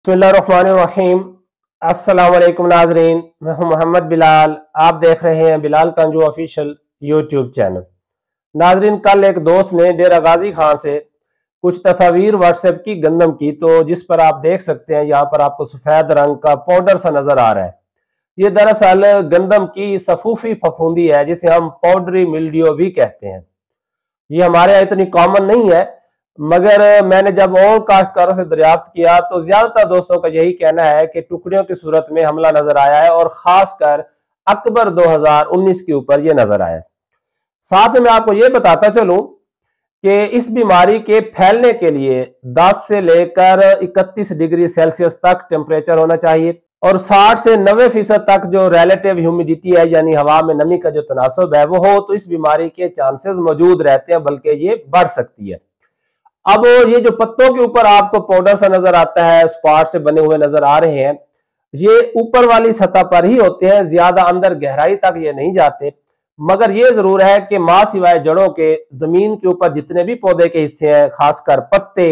बिस्मिल्लाहिर्रहमानिर्रहीम। अस्सलाम वालेकुम नाजरीन, मैं हूं मोहम्मद बिलाल। आप देख रहे हैं बिलाल कंजू ऑफिशियल यूट्यूब चैनल। नाजरीन, कल एक दोस्त ने डेरा गाजी खान से कुछ तस्वीर व्हाट्सएप की गंदम की, तो जिस पर आप देख सकते हैं यहाँ पर आपको सफ़ेद रंग का पाउडर सा नज़र आ रहा है। ये दरअसल गंदम की सफूफी फफूंदी है, जिसे हम पाउडरी मिल्डियो भी कहते हैं। ये हमारे यहाँ इतनी कॉमन नहीं है, मगर मैंने जब और काश्तकारों से दरियाफ्त किया तो ज्यादातर दोस्तों का यही कहना है कि टुकड़ियों की सूरत में हमला नजर आया है, और खासकर अक्टूबर 2019 के ऊपर ये नजर आया है। साथ में मैं आपको ये बताता चलूं कि इस बीमारी के फैलने के लिए 10 से लेकर 31 डिग्री सेल्सियस तक टेम्परेचर होना चाहिए, और 60 से 90% तक जो रिलेटिव ह्यूमिडिटी है, यानी हवा में नमी का जो तनासब है वो हो, तो इस बीमारी के चांसेस मौजूद रहते हैं, बल्कि ये बढ़ सकती है। अब ये जो पत्तों के ऊपर आपको पाउडर सा नजर आता है, स्पॉट से बने हुए नजर आ रहे हैं, ये ऊपर वाली सतह पर ही होते हैं, ज्यादा अंदर गहराई तक ये नहीं जाते। मगर ये जरूर है कि मां सिवाय जड़ों के जमीन के ऊपर जितने भी पौधे के हिस्से हैं, खासकर पत्ते,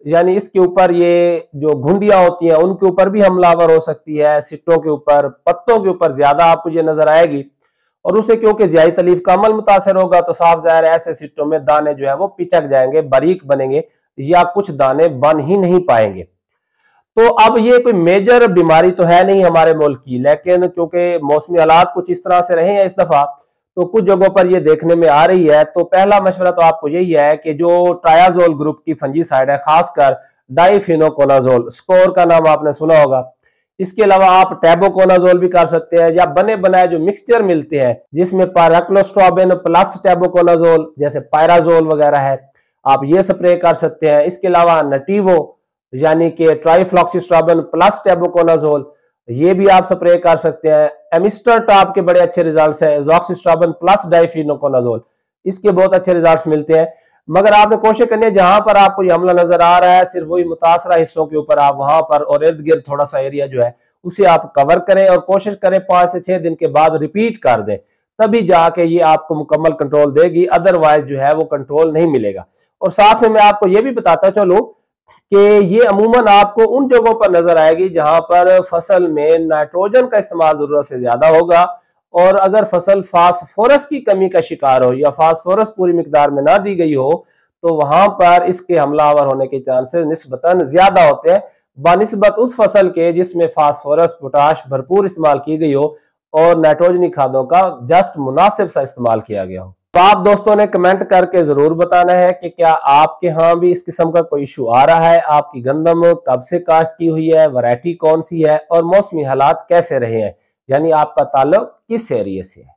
यानी इसके ऊपर ये जो घुंडियां होती हैं उनके ऊपर भी हमलावर हो सकती है। सिट्टों के ऊपर, पत्तों के ऊपर ज्यादा आपको ये नजर आएगी, और उसे क्योंकि ज़ियाई तलीफ का अमल मुतासर होगा, तो साफ ज़ाहिर है ऐसे सिट्टों में दाने जो है वो पिचक जाएंगे, बारीक बनेंगे, या कुछ दाने बन ही नहीं पाएंगे। तो अब ये कोई मेजर बीमारी तो है नहीं हमारे मुल्क की, लेकिन क्योंकि मौसमी हालात कुछ इस तरह से रहे हैं इस दफा, तो कुछ जगहों पर ये देखने में आ रही है। तो पहला मशवरा तो आपको यही है कि जो ट्रायाजोल ग्रुप की फंजीसाइड है, खासकर डाइफिनोकोनाजोल, स्कोर का नाम आपने सुना होगा, इसके अलावा आप टैबोकोनाजोल भी कर सकते हैं, या बने बनाए जो मिक्सचर मिलते हैं जिसमें पायराक्लोस्ट्रोबिन प्लस टैबोकोनाजोल जैसे पायराजोल वगैरह है, आप ये स्प्रे कर सकते हैं। इसके अलावा नटीवो यानी कि ट्राइफ्लॉक्सीस्ट्रोबिन प्लस टैबोकोनाजोल, ये भी आप स्प्रे कर सकते हैं। एमिस्टर टॉप के बड़े अच्छे रिजल्ट्स हैं, एजॉक्सिस्ट्रोबिन प्लस डाइफिनोकोनाजोल, इसके बहुत अच्छे रिजल्ट्स मिलते हैं। मगर आपने कोशिश करनी है जहां पर आपको ये हमला नजर आ रहा है, सिर्फ वही मुतासरा हिस्सों के ऊपर आप वहां पर और इर्द गिर्द थोड़ा सा एरिया जो है उसे आप कवर करें, और कोशिश करें 5 से 6 दिन के बाद रिपीट कर दें, तभी जाके ये आपको मुकम्मल कंट्रोल देगी, अदरवाइज जो है वो कंट्रोल नहीं मिलेगा। और साथ में मैं आपको ये भी बताता चलूं कि ये अमूमन आपको उन जगहों पर नजर आएगी जहां पर फसल में नाइट्रोजन का इस्तेमाल जरूरत से ज्यादा होगा, और अगर फसल फास्फोरस की कमी का शिकार हो या फास्फोरस पूरी मिकदार में ना दी गई हो, तो वहां पर इसके हमलावर होने के चांसेस निस्बतन ज्यादा होते हैं बानिस्बत उस फसल के जिसमें फास्फोरस पोटाश भरपूर इस्तेमाल की गई हो और नाइट्रोजनी खादों का जस्ट मुनासिब सा इस्तेमाल किया गया हो। तो आप दोस्तों ने कमेंट करके जरूर बताना है कि क्या आपके यहाँ भी इस किस्म का कोई इशू आ रहा है, आपकी गंदम कब से काश्त की हुई है, वैरायटी कौन सी है, और मौसमी हालात कैसे रहे हैं, यानी आपका ताल्लुक किस एरिया से है।